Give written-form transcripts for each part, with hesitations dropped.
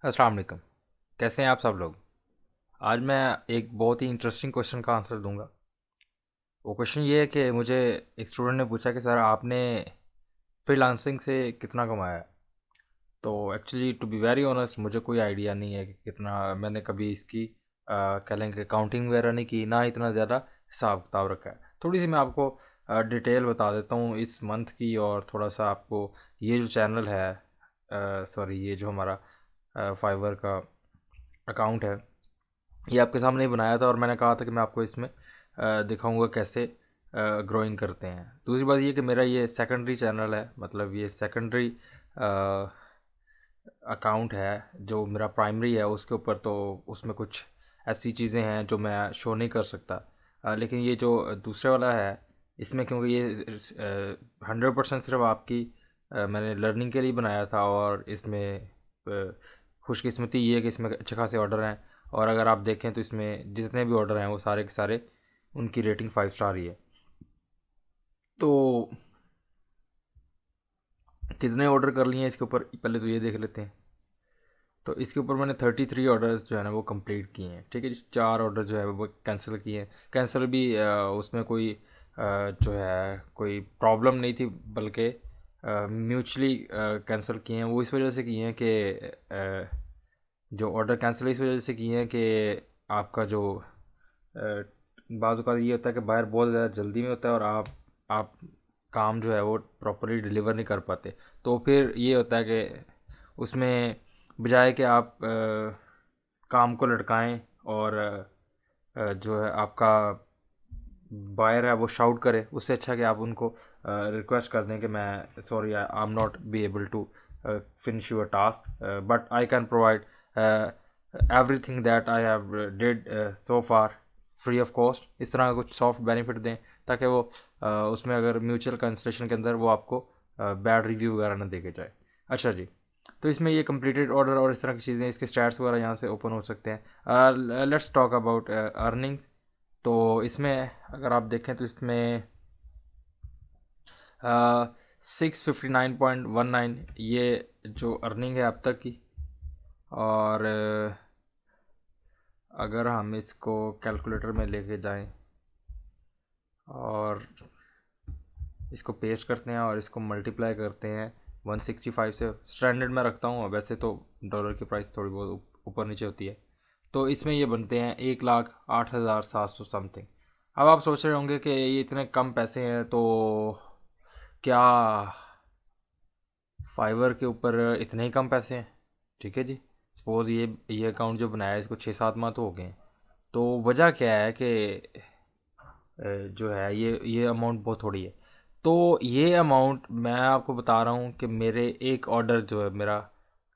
अस्सलाम वालेकुम। कैसे हैं आप सब लोग? आज मैं एक बहुत ही इंटरेस्टिंग क्वेश्चन का आंसर दूंगा। वो क्वेश्चन ये है कि मुझे एक स्टूडेंट ने पूछा कि सर आपने फ्रीलांसिंग से कितना कमाया है। तो actually to be very honest मुझे कोई आइडिया नहीं है कि कितना। मैंने कभी इसकी कह लें कि काउंटिंग वगैरह नहीं की, ना इतना ज़्यादा हिसाब किताब रखा है। थोड़ी सी मैं आपको डिटेल बता देता हूँ इस मंथ की, और थोड़ा सा आपको ये जो चैनल है, सॉरी ये जो हमारा फाइवर का अकाउंट है, ये आपके सामने ही बनाया था और मैंने कहा था कि मैं आपको इसमें दिखाऊंगा कैसे ग्रोइंग करते हैं। दूसरी बात ये कि मेरा ये सेकेंडरी चैनल है, मतलब ये सेकेंडरी अकाउंट है। जो मेरा प्राइमरी है उसके ऊपर तो उसमें कुछ ऐसी चीज़ें हैं जो मैं शो नहीं कर सकता। लेकिन ये जो दूसरे वाला है, इसमें क्योंकि ये 100% सिर्फ आपकी मैंने लर्निंग के लिए बनाया था, और इसमें खुशकिस्मती ये है कि इसमें अच्छे खासे ऑर्डर हैं। और अगर आप देखें तो इसमें जितने भी ऑर्डर हैं वो सारे के सारे उनकी रेटिंग 5 स्टार ही है। तो कितने ऑर्डर कर लिए हैं इसके ऊपर पहले तो ये देख लेते हैं। तो इसके ऊपर मैंने 33 ऑर्डर्स जो है ना वो कंप्लीट किए हैं। ठीक है जी, 4 ऑर्डर जो है वो कैंसिल किए हैं। कैंसिल भी उसमें कोई जो है कोई प्रॉब्लम नहीं थी, बल्कि म्यूचुअली कैंसिल किए हैं। वो इस वजह से किए हैं कि जो ऑर्डर कैंसिल इस वजह से किए हैं कि आपका जो बाज़ औक़ात ये होता है कि बायर बहुत ज़्यादा जल्दी में होता है और आप काम जो है वो प्रॉपरली डिलीवर नहीं कर पाते। तो फिर ये होता है कि उसमें बजाय कि आप काम को लटकाएं और जो है आपका बायर है वो शाउट करे, उससे अच्छा कि आप उनको रिक्वेस्ट कर दें कि मैं sorry I am not be able to finish your task, but I can provide everything that I have did so far free of cost. इस तरह का कुछ सॉफ्ट बेनिफिट दें ताकि वो उसमें अगर म्यूचुअल कंसिडरेशन के अंदर वो आपको बैड रिव्यू वगैरह ना देके जाए। अच्छा जी, तो इसमें ये कंप्लीटेड ऑर्डर और इस तरह की चीज़ें, इसके स्टैट्स वगैरह यहाँ से ओपन हो सकते हैं। Let's talk about earnings. तो इसमें अगर आप देखें तो इसमें 659.19 ये जो अर्निंग है अब तक की। और अगर हम इसको कैलकुलेटर में लेके जाएं और इसको पेस्ट करते हैं और इसको मल्टीप्लाई करते हैं 165 से, स्टैंडर्ड में रखता हूँ, वैसे तो डॉलर की प्राइस थोड़ी बहुत ऊपर नीचे होती है। तो इसमें ये बनते हैं 1,08,700 समथिंग। अब आप सोच रहे होंगे कि ये इतने कम पैसे हैं, तो क्या फाइवर के ऊपर इतने ही कम पैसे हैं? ठीक है जी, सपोज़ ये अकाउंट जो बनाया है इसको 6-7 माह तो हो गए हैं। तो वजह क्या है कि जो है ये अमाउंट बहुत थोड़ी है। तो ये अमाउंट मैं आपको बता रहा हूँ कि मेरे एक ऑर्डर जो है मेरा,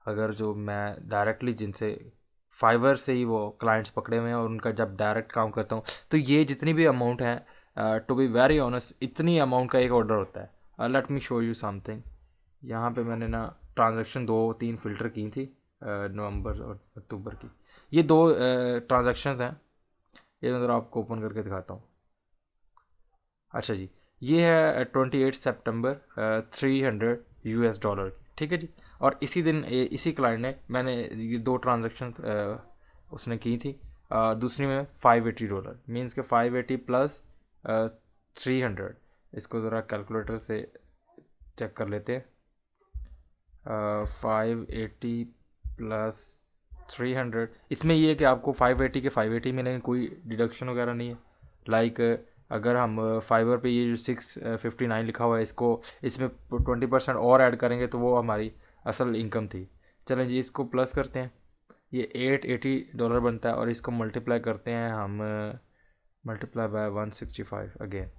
अगर जो मैं डायरेक्टली जिनसे फाइवर से ही वो क्लाइंट्स पकड़े हुए हैं और उनका जब डायरेक्ट काम करता हूँ, तो ये जितनी भी अमाउंट है, टू बी वेरी ऑनेस्ट इतनी अमाउंट का एक ऑर्डर होता है। Let me show you something. यहाँ पे मैंने ना ट्रांजैक्शन 2-3 फ़िल्टर की थी, नवंबर और अक्टूबर की। ये दो ट्रांजैक्शंस हैं, ये मैं ज़रा आपको ओपन करके दिखाता हूँ। अच्छा जी, ये है 28 सितंबर, 300 US डॉलर की। ठीक है जी, और इसी दिन इसी क्लाइंट ने मैंने ये दो ट्रांजेक्शन उसने की थी। दूसरी में $580, मीन्स के 580 प्लस 300। इसको ज़रा कैलकुलेटर से चेक कर लेते हैं। 580 प्लस 300, इसमें ये है कि आपको 580 के 580 मिलेंगे, कोई डिडक्शन वगैरह नहीं है। लाइक अगर हम फाइबर पे ये जो 659 लिखा हुआ है इसको इसमें 20% और ऐड करेंगे तो वो हमारी असल इनकम थी। चलें जी, इसको प्लस करते हैं, ये $880 बनता है, और इसको मल्टीप्लाई करते हैं हम, multiply by 165 again.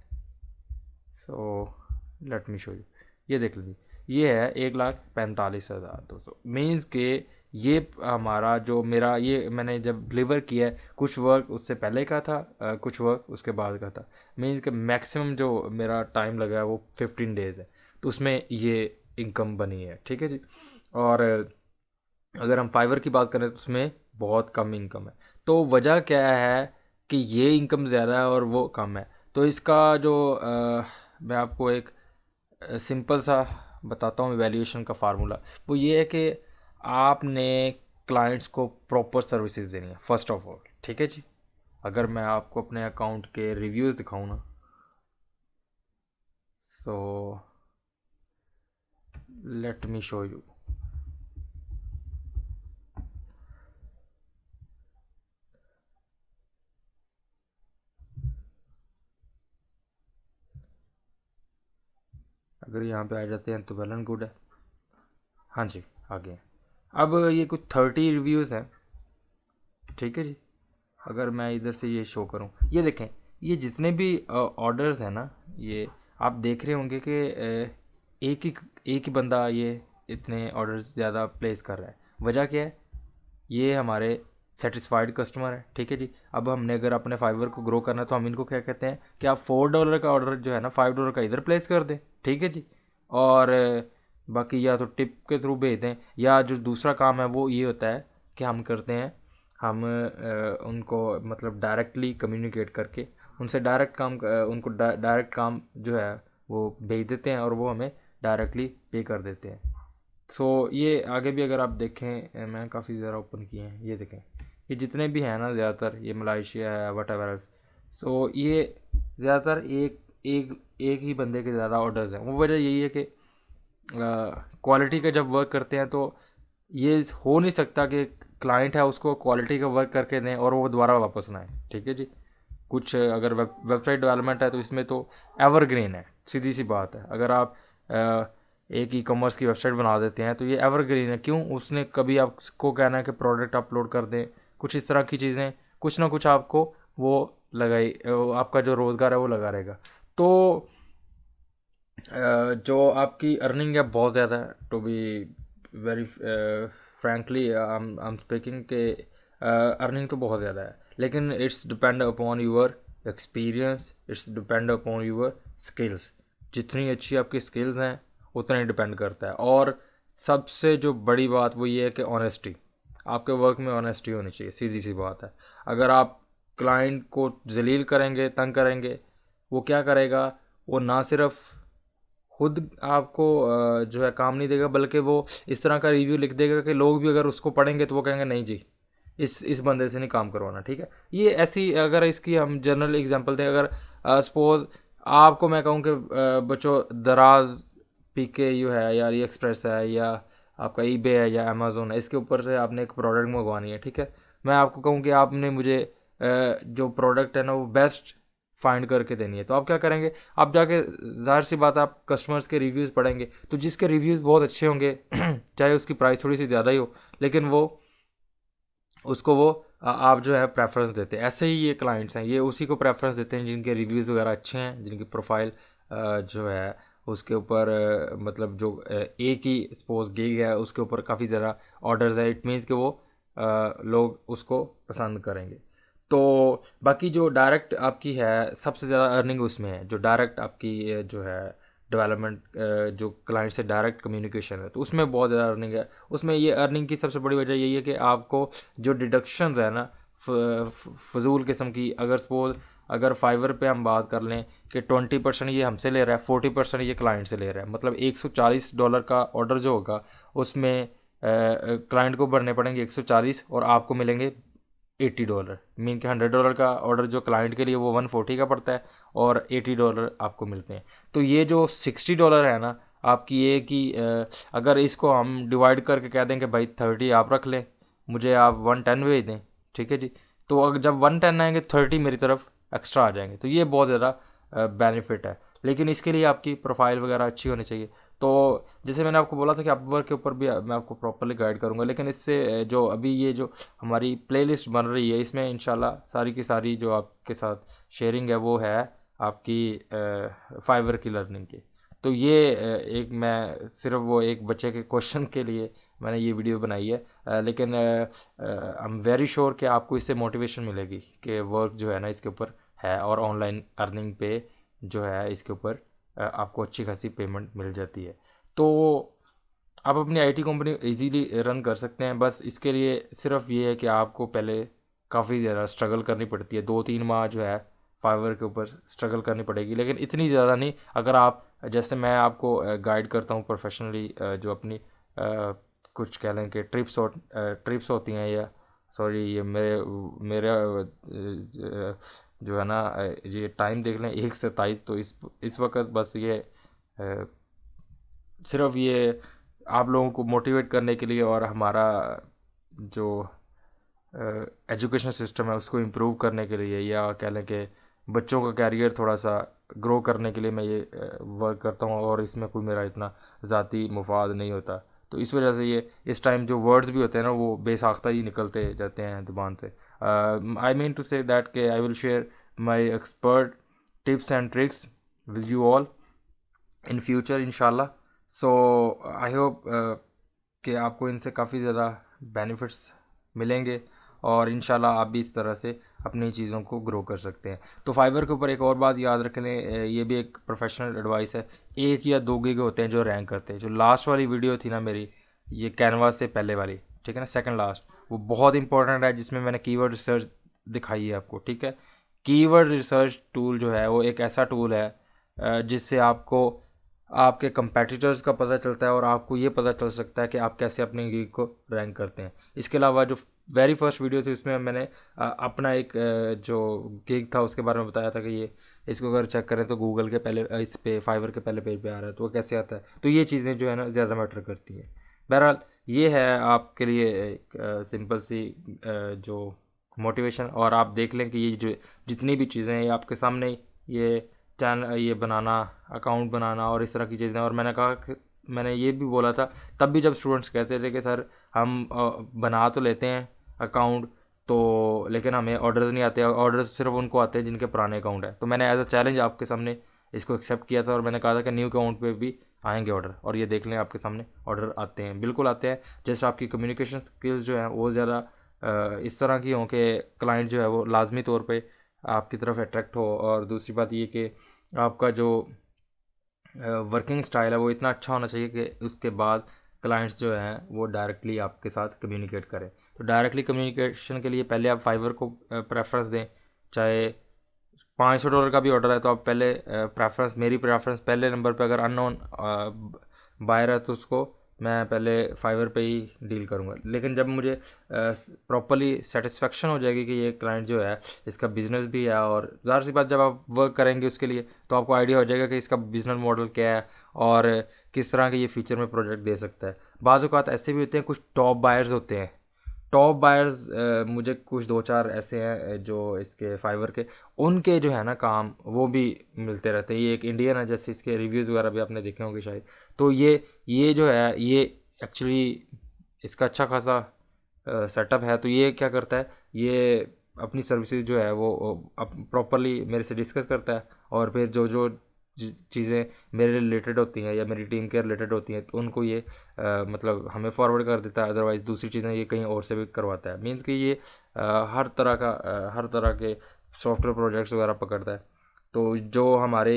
So let me show you. ये देख लीजिए, ये है 1,45,200, मीन्स के ये हमारा जो मेरा ये मैंने जब डिलीवर किया है, कुछ वर्क उससे पहले का था, कुछ वर्क उसके बाद का था। मीन्स के मैक्सिमम जो मेरा टाइम लगा है वो 15 डेज़ है, तो उसमें ये इनकम बनी है। ठीक है जी, और अगर हम फाइवर की बात करें तो उसमें बहुत कम इनकम है। तो वजह क्या है कि ये इनकम ज़्यादा है और वो कम है? तो इसका जो मैं आपको एक सिंपल सा बताता हूँ वैल्यूएशन का फार्मूला। वो ये है कि आपने क्लाइंट्स को प्रॉपर सर्विसेज देनी है फर्स्ट ऑफ ऑल, ठीक है जी। अगर मैं आपको अपने अकाउंट के रिव्यूज़ दिखाऊँ ना, so let me show you. अगर यहाँ पे आ जाते हैं तो वेल एंड गुड है। हाँ जी, आ गए। अब ये कुछ 30 रिव्यूज़ हैं, ठीक है जी। अगर मैं इधर से ये शो करूँ, ये देखें, ये जितने भी ऑर्डर्स हैं ना, ये आप देख रहे होंगे कि एक ही बंदा ये इतने ऑर्डर्स ज़्यादा प्लेस कर रहा है। वजह क्या है? ये हमारे सेटिस्फाइड कस्टमर है, ठीक है जी। अब हमने अगर अपने फाइवर को ग्रो करना है तो हम इनको क्या कहते हैं कि आप $4 का ऑर्डर जो है ना, $5 का इधर प्लेस कर दें, ठीक है जी। और बाकी या तो टिप के थ्रू भेज दें, या जो दूसरा काम है वो ये होता है कि हम करते हैं, हम उनको मतलब डायरेक्टली कम्युनिकेट करके उनसे डायरेक्ट काम उनको डायरेक्ट काम जो है वो भेज देते हैं और वो हमें डायरेक्टली पे कर देते हैं। सो ये आगे भी अगर आप देखें, मैं काफ़ी ज़्यादा ओपन किए हैं, ये देखें, ये जितने भी हैं ना, ज़्यादातर ये मलाइशिया है वट एवर। सो ये ज़्यादातर एक एक एक ही बंदे के ज़्यादा ऑर्डर्स हैं। वो वजह यही है कि क्वालिटी का जब वर्क करते हैं तो ये हो नहीं सकता कि क्लाइंट है उसको क्वालिटी का वर्क करके दें और वो दोबारा वापस ना आए, ठीक है जी। कुछ अगर वेबसाइट डेवलपमेंट है तो इसमें तो एवरग्रीन है, सीधी सी बात है। अगर आप एक ई कॉमर्स की वेबसाइट बना देते हैं तो ये एवरग्रीन है। क्यों? उसने कभी आपको कहना है कि प्रोडक्ट अपलोड कर दें, कुछ इस तरह की चीज़ें, कुछ ना कुछ आपको वो लगाई, आपका जो रोज़गार है वो लगा रहेगा। तो जो आपकी अर्निंग है बहुत ज़्यादा है, to be very frankly I am speaking के अर्निंग तो बहुत ज़्यादा है, लेकिन it's depend upon your experience, it's depend upon your skills. जितनी अच्छी आपकी स्किल्स हैं उतना ही डिपेंड करता है। और सबसे जो बड़ी बात वो ये है कि ऑनेस्टी, आपके वर्क में ऑनेस्टी होनी चाहिए, सीधी सी बात है। अगर आप क्लाइंट को जलील करेंगे, तंग करेंगे, वो क्या करेगा? वो ना सिर्फ खुद आपको जो है काम नहीं देगा, बल्कि वो इस तरह का रिव्यू लिख देगा कि लोग भी अगर उसको पढ़ेंगे तो वो कहेंगे नहीं जी, इस बंदे से नहीं काम करवाना, ठीक है। ये ऐसी, अगर इसकी हम जनरल एग्जांपल दें, अगर सपोज आपको मैं कहूँ कि बच्चों दराज पीके यू है या अली एक्सप्रेस है या आपका ईबे है या अमेज़ोन है, इसके ऊपर से आपने एक प्रोडक्ट मंगवानी है, ठीक है। मैं आपको कहूँ कि आपने मुझे जो प्रोडक्ट है ना वो बेस्ट फाइंड करके देनी है, तो आप क्या करेंगे? आप जाके, ज़ाहिर सी बात है, आप कस्टमर्स के रिव्यूज़ पढ़ेंगे, तो जिसके रिव्यूज़ बहुत अच्छे होंगे चाहे उसकी प्राइस थोड़ी सी ज़्यादा ही हो, लेकिन वो उसको वो आप जो है प्रेफरेंस देते हैं। ऐसे ही ये क्लाइंट्स हैं, ये उसी को प्रेफरेंस देते हैं जिनके रिव्यूज़ वगैरह अच्छे हैं, जिनकी प्रोफाइल जो है उसके ऊपर मतलब जो एक ही सपोज गिग है उसके ऊपर काफ़ी ज़्यादा ऑर्डर्स है, इट मीन्स कि वो लोग उसको पसंद करेंगे। तो बाकी जो डायरेक्ट आपकी है, सबसे ज़्यादा अर्निंग उसमें है, जो डायरेक्ट आपकी जो है डेवलपमेंट, जो क्लाइंट से डायरेक्ट कम्युनिकेशन है, तो उसमें बहुत ज़्यादा अर्निंग है। उसमें ये अर्निंग की सबसे बड़ी वजह यही है कि आपको जो डिडक्शंस है ना, फजूल किस्म की, अगर सपोज अगर फाइवर पे हम बात कर लें कि 20% ये हमसे ले रहा है, 40% ये क्लाइंट से ले रहा है, मतलब $140 का ऑर्डर जो होगा उसमें क्लाइंट को भरने पड़ेंगे 140 और आपको मिलेंगे $80। मीन के $100 का ऑर्डर जो क्लाइंट के लिए वो 140 का पड़ता है और $80 आपको मिलते हैं। तो ये जो $60 है ना आपकी, ये कि अगर इसको हम डिवाइड करके कह दें कि भाई 30 आप रख लें, मुझे आप 110 भेज दें, ठीक है जी। तो अगर जब 110 आएंगे 30 मेरी तरफ एक्स्ट्रा आ जाएंगे, तो ये बहुत ज़्यादा बेनिफिट है। लेकिन इसके लिए आपकी प्रोफाइल वगैरह अच्छी होनी चाहिए। तो जैसे मैंने आपको बोला था कि अपवर्क के ऊपर भी मैं आपको प्रॉपरली गाइड करूंगा, लेकिन इससे जो अभी ये जो हमारी प्लेलिस्ट बन रही है इसमें इंशाल्लाह सारी की सारी जो आपके साथ शेयरिंग है वो है आपकी फाइवर की लर्निंग की। तो ये एक मैं सिर्फ वो एक बच्चे के क्वेश्चन के लिए मैंने ये वीडियो बनाई है, लेकिन आई एम वेरी श्योर कि आपको इससे मोटिवेशन मिलेगी कि वर्क जो है ना इसके ऊपर है, और ऑनलाइन अर्निंग पे जो है इसके ऊपर आपको अच्छी खासी पेमेंट मिल जाती है। तो आप अपनी आईटी कंपनी इजीली रन कर सकते हैं। बस इसके लिए सिर्फ ये है कि आपको पहले काफ़ी ज़्यादा स्ट्रगल करनी पड़ती है, 2-3 माह जो है फाइवर के ऊपर स्ट्रगल करनी पड़ेगी, लेकिन इतनी ज़्यादा नहीं। अगर आप, जैसे मैं आपको गाइड करता हूँ प्रोफेशनली, जो अपनी कुछ कह लें कि ट्रिप्स होती हैं, या सॉरी ये मेरा जो है ना ये टाइम देख लें 1:27। तो इस वक्त बस ये सिर्फ ये आप लोगों को मोटिवेट करने के लिए और हमारा जो एजुकेशन सिस्टम है उसको इम्प्रूव करने के लिए, या कह लें कि बच्चों का कैरियर थोड़ा सा ग्रो करने के लिए मैं ये वर्क करता हूँ, और इसमें कोई मेरा इतना ज़ाती मुफाद नहीं होता। तो इस वजह से ये इस टाइम जो वर्ड्स भी होते हैं ना वो बेसाख्ता ही निकलते जाते हैं ज़ुबान से। I mean to say that के I will share my expert tips and tricks with you all in future इंशाल्लाह। सो आई होप कि आपको इनसे काफ़ी ज़्यादा बेनिफिट्स मिलेंगे, और इंशाल्लाह आप भी इस तरह से अपनी चीज़ों को ग्रो कर सकते हैं। तो फाइवर के ऊपर एक और बात याद रख लें, ये भी एक प्रोफेशनल एडवाइस है, 1 या 2 गिग होते हैं जो रैंक करते हैं। जो लास्ट वाली वीडियो थी ना मेरी, ये कैनवास से पहले वाली, ठीक है ना, सेकंड लास्ट, वो बहुत इंपॉर्टेंट है, जिसमें मैंने कीवर्ड रिसर्च दिखाई है आपको, ठीक है। कीवर्ड रिसर्च टूल जो है वो एक ऐसा टूल है जिससे आपको आपके कंपेटिटर्स का पता चलता है, और आपको ये पता चल सकता है कि आप कैसे अपने गिग को रैंक करते हैं। इसके अलावा जो वेरी फर्स्ट वीडियो थी उसमें मैंने अपना एक जो गिग था उसके बारे में बताया था कि ये इसको अगर चेक करें तो गूगल के पहले इस पे फाइवर के पहले पेज पे आ रहा है, तो वो कैसे आता है। तो ये चीज़ें जो है ना ज़्यादा मैटर करती हैं। बहरहाल ये है आपके लिए एक सिंपल सी जो मोटिवेशन, और आप देख लें कि ये जो जितनी भी चीज़ें हैं ये आपके सामने ये ये बनाना, अकाउंट बनाना और इस तरह की चीज़ें। और मैंने कहा कि मैंने ये भी बोला था तब भी, जब स्टूडेंट्स कहते थे कि सर हम बना तो लेते हैं अकाउंट तो, लेकिन हमें ऑर्डर्स नहीं आते, ऑर्डर्स सिर्फ उनको आते हैं जिनके पुराने अकाउंट है। तो मैंने एज अ चैलेंज आपके सामने इसको एक्सेप्ट किया था, और मैंने कहा था कि न्यू अकाउंट पे भी आएंगे ऑर्डर, और ये देख लें आपके सामने ऑर्डर आते हैं, बिल्कुल आते हैं। जैसे आपकी कम्युनिकेशन स्किल्स जो हैं वो ज़्यादा इस तरह की हों कि क्लाइंट जो है वो लाजमी तौर पे आपकी तरफ अट्रैक्ट हो, और दूसरी बात ये कि आपका जो वर्किंग स्टाइल है वो इतना अच्छा होना चाहिए कि उसके बाद क्लाइंट्स जो हैं वो डायरेक्टली आपके साथ कम्युनिकेट करें। तो डायरेक्टली कम्युनिकेशन के लिए पहले आप फाइवर को प्रेफरेंस दें। चाहे $500 का भी ऑर्डर है तो आप पहले मेरी प्रेफरेंस पहले नंबर पे, अगर अननोन बायर है तो उसको मैं पहले फाइवर पे ही डील करूँगा। लेकिन जब मुझे प्रॉपरली सेटिस्फेक्शन हो जाएगी कि ये क्लाइंट जो है इसका बिज़नेस भी है, और ज़ाहिर सी बात जब आप वर्क करेंगे उसके लिए तो आपको आइडिया हो जाएगा कि इसका बिज़नेस मॉडल क्या है और किस तरह के ये फ्यूचर में प्रोजेक्ट दे सकता है। बाज़ औक़ात ऐसे भी होते हैं, कुछ टॉप बायर्स होते हैं। टॉप बायर्स मुझे कुछ 2-4 ऐसे हैं जो इसके फाइवर के, उनके जो है ना काम वो भी मिलते रहते हैं। ये एक इंडियन है, जैसे इसके रिव्यूज़ वगैरह भी आपने देखे होंगे शायद। तो ये जो है ये एक्चुअली इसका अच्छा खासा सेटअप है। तो ये क्या करता है, ये अपनी सर्विसेज जो है वो प्रॉपरली मेरे से डिस्कस करता है, और फिर जो जो चीज़ें मेरे रिलेटेड होती हैं या मेरी टीम के रिलेटेड होती हैं तो उनको ये मतलब हमें फॉरवर्ड कर देता है। अदरवाइज़ दूसरी चीज़ें ये कहीं और से भी करवाता है। मीन्स कि ये हर तरह के सॉफ्टवेयर प्रोजेक्ट्स वगैरह पकड़ता है। तो जो हमारे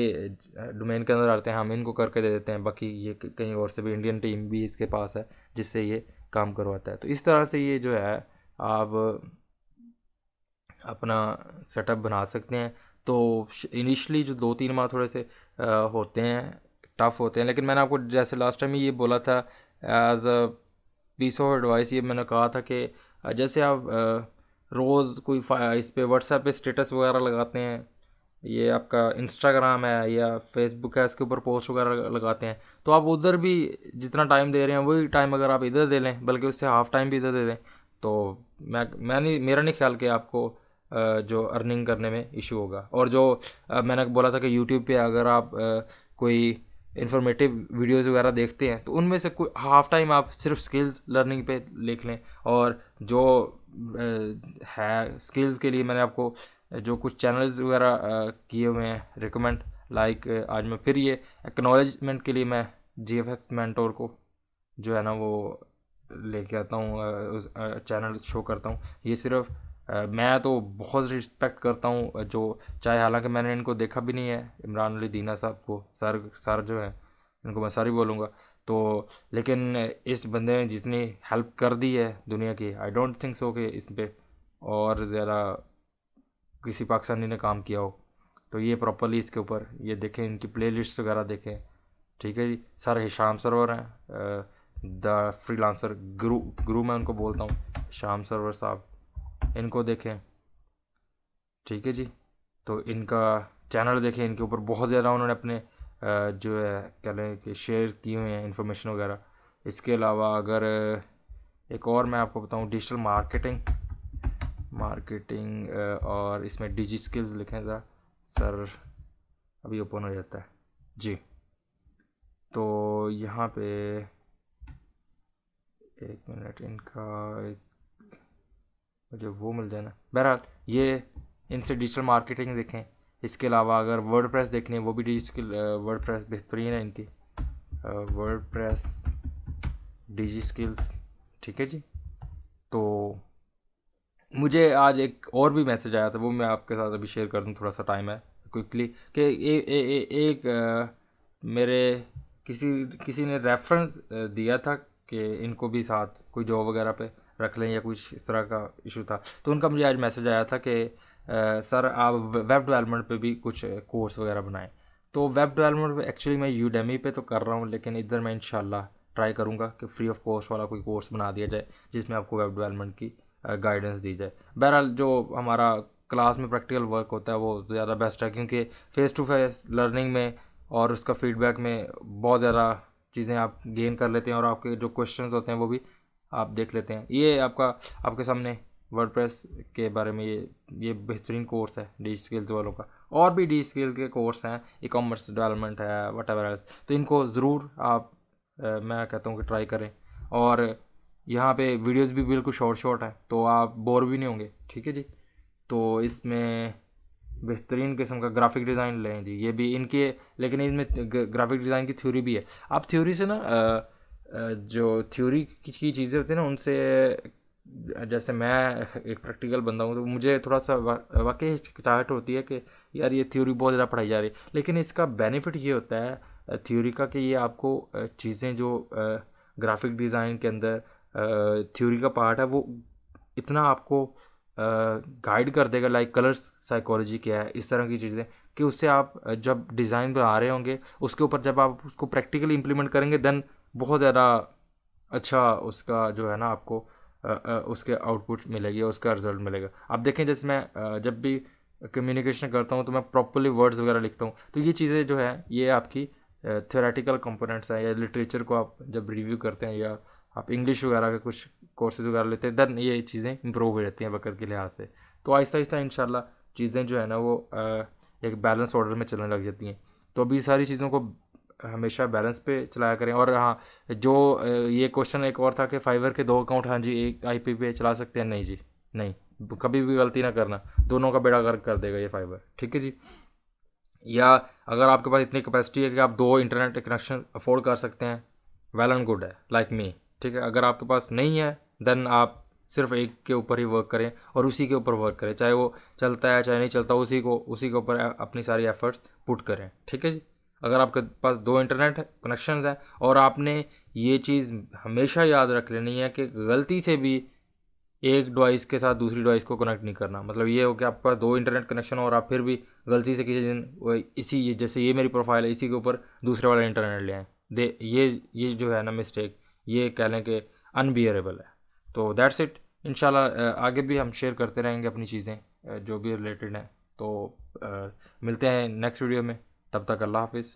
डोमेन के अंदर आते हैं हम इनको करके दे देते हैं, बाकी ये कहीं और से भी इंडियन टीम भी इसके पास है जिससे ये काम करवाता है। तो इस तरह से ये जो है आप अपना सेटअप बना सकते हैं। तो इनिशियली जो 2-3 माह थोड़े से होते हैं, टफ़ होते हैं, लेकिन मैंने आपको जैसे लास्ट टाइम ही ये बोला था as a piece of advice, ये मैंने कहा था कि जैसे आप रोज़ कोई इस पे व्हाट्सएप पे स्टेटस वगैरह लगाते हैं, ये आपका इंस्टाग्राम है या फेसबुक है इसके ऊपर पोस्ट वगैरह लगाते हैं, तो आप उधर भी जितना टाइम दे रहे हैं वही टाइम अगर आप इधर दे लें, बल्कि उससे हाफ़ टाइम भी इधर दे दें, तो मैं नहीं मेरा नहीं ख्याल कि आपको जो अर्निंग करने में इशू होगा। और जो मैंने बोला था कि यूट्यूब पे अगर आप कोई इन्फॉर्मेटिव वीडियोस वगैरह देखते हैं तो उनमें से कोई हाफ़ टाइम आप सिर्फ स्किल्स लर्निंग पे लिख लें। और जो है स्किल्स के लिए मैंने आपको जो कुछ चैनल्स वगैरह किए हुए हैं रिकमेंड, लाइक आज मैं फिर ये एक्नॉलेजमेंट के लिए मैं GFX मेंटोर को जो है ना वो लेके आता हूँ, उस चैनल शो करता हूँ। ये सिर्फ मैं तो बहुत रिस्पेक्ट करता हूँ जो, चाहे हालांकि मैंने इनको देखा भी नहीं है, इमरान अली दीना साहब को, सर जो है इनको मैं सर ही बोलूँगा। तो लेकिन इस बंदे ने जितनी हेल्प कर दी है दुनिया की, आई डोंट थिंक सो कि इस पर और ज़्यादा किसी पाकिस्तानी ने काम किया हो। तो ये प्रॉपरली इसके ऊपर ये देखें, इनकी प्लेलिस्ट वगैरह देखें, ठीक है जी। सर हिशाम सरवर हैं, द फ्रीलांसर गुरु मैं उनको बोलता हूँ, शाम सरवर साहब, इनको देखें, ठीक है जी। तो इनका चैनल देखें, इनके ऊपर बहुत ज़्यादा उन्होंने अपने जो है कह लें कि शेयर किए हुए हैं इन्फॉर्मेशन वगैरह। इसके अलावा अगर एक और मैं आपको बताऊं, डिजिटल मार्केटिंग और इसमें डिजी स्किल्स लिखें ज़रा सर, अभी ओपन हो जाता है जी। तो यहाँ पे एक मिनट, इनका एक मुझे वो मिल जाए ना। बहरहाल ये इनसे डिजिटल मार्केटिंग देखें। इसके अलावा अगर वर्डप्रेस देखनी है, वो भी डिजिटल वर्डप्रेस बेहतरीन है इनकी, वर्डप्रेस डिजी स्किल्स, ठीक है जी। तो मुझे आज एक और भी मैसेज आया था, वो मैं आपके साथ अभी शेयर कर दूं, थोड़ा सा टाइम है क्विकली, कि एक मेरे किसी किसी ने रेफरेंस दिया था कि इनको भी साथ कोई जॉब वगैरह पे रख लें या कुछ इस तरह का इशू था। तो उनका मुझे आज मैसेज आया था कि सर आप वेब डेवलपमेंट पे भी कुछ कोर्स वगैरह बनाएं। तो वेब डेवलपमेंट एक्चुअली मैं यूडेमी पे तो कर रहा हूँ, लेकिन इधर मैं इंशाल्लाह ट्राई करूँगा कि फ्री ऑफ कॉस्ट वाला कोई कोर्स बना दिया जाए जिसमें आपको वेब डेवलपमेंट की गाइडेंस दी जाए। बहरहाल जो हमारा क्लास में प्रैक्टिकल वर्क होता है वो ज़्यादा बेस्ट है, क्योंकि फ़ेस टू फेस लर्निंग में और उसका फीडबैक में बहुत ज़्यादा चीज़ें आप गेन कर लेते हैं, और आपके जो क्वेश्चंस होते हैं वो भी आप देख लेते हैं। ये आपका आपके सामने वर्डप्रेस के बारे में ये बेहतरीन कोर्स है डी स्किल्स वालों का। और भी डी स्किल के कोर्स हैं, ई कॉमर्स डेवलपमेंट है, वट एवर एल्स, तो इनको ज़रूर आप मैं कहता हूँ कि ट्राई करें। और यहाँ पे वीडियोस भी बिल्कुल शॉर्ट शॉर्ट है, तो आप बोर भी नहीं होंगे, ठीक है जी। तो इसमें बेहतरीन किस्म का ग्राफिक डिज़ाइन लें जी, ये भी इनके, लेकिन इसमें ग्राफिक डिज़ाइन की थ्योरी भी है। आप थ्योरी से ना जो थ्योरी की चीज़ें होती हैं ना उनसे, जैसे मैं एक प्रैक्टिकल बंदा हूँ तो मुझे थोड़ा सा वाकई हिचकिचाहट होती है कि यार ये थ्योरी बहुत ज़्यादा पढ़ाई जा रही है, लेकिन इसका बेनिफिट ये होता है थ्योरी का कि ये आपको चीज़ें जो ग्राफिक डिज़ाइन के अंदर थ्योरी का पार्ट है वो इतना आपको गाइड कर देगा, लाइक कलर्स साइकोलॉजी क्या है, इस तरह की चीज़ें, कि उससे आप जब डिज़ाइन बना रहे होंगे उसके ऊपर जब आप उसको प्रैक्टिकली इम्प्लीमेंट करेंगे देन बहुत ज़्यादा अच्छा उसका जो है ना आपको उसके आउटपुट मिलेगी और उसका रिजल्ट मिलेगा। आप देखें जैसे मैं जब भी कम्युनिकेशन करता हूँ तो मैं प्रॉपरली वर्ड्स वगैरह लिखता हूँ, तो ये चीज़ें जो है ये आपकी थ्योरेटिकल कंपोनेंट्स हैं, या लिटरेचर को आप जब रिव्यू करते हैं या आप इंग्लिश वगैरह के कुछ कोर्सेज वगैरह लेते हैं, देन ये चीज़ें इंप्रूव हो जाती हैं वक्त के लिहाज से। तो आहिस्ता आहिस्ता इंशाल्लाह चीज़ें जो है ना वो एक बैलेंस ऑर्डर में चलने लग जाती हैं। तो अभी सारी चीज़ों को हमेशा बैलेंस पे चलाया करें। और हाँ, जो ये क्वेश्चन एक और था कि फाइवर के 2 अकाउंट, हाँ जी, एक आईपी पे चला सकते हैं, नहीं जी, नहीं, कभी भी गलती ना करना, दोनों का बेड़ा गर्क कर देगा ये फाइबर, ठीक है जी। या अगर आपके पास इतनी कैपेसिटी है कि आप 2 इंटरनेट कनेक्शन अफोर्ड कर सकते हैं, वेल एंड गुड है, लाइक मी, ठीक है। अगर आपके पास नहीं है देन आप सिर्फ एक के ऊपर ही वर्क करें और उसी के ऊपर वर्क करें, चाहे वो चलता है चाहे नहीं चलता, उसी के ऊपर अपनी सारी एफर्ट्स पुट करें, ठीक है जी। अगर आपके पास 2 इंटरनेट कनेक्शन हैं और आपने ये चीज़ हमेशा याद रख लेनी है कि गलती से भी एक डिवाइस के साथ दूसरी डिवाइस को कनेक्ट नहीं करना। मतलब ये हो कि आपका 2 इंटरनेट कनेक्शन और आप फिर भी गलती से किसी दिन वो इसी जैसे ये मेरी प्रोफाइल है इसी के ऊपर दूसरे वाला इंटरनेट ले आए, दे ये जो है ना मिस्टेक, ये कह लें कि अनबियरेबल है। तो दैट्स इट। इंशाल्लाह आगे भी हम शेयर करते रहेंगे अपनी चीज़ें जो भी रिलेटेड हैं। तो मिलते हैं नेक्स्ट वीडियो में, तब तक अल्लाह हाफिज़।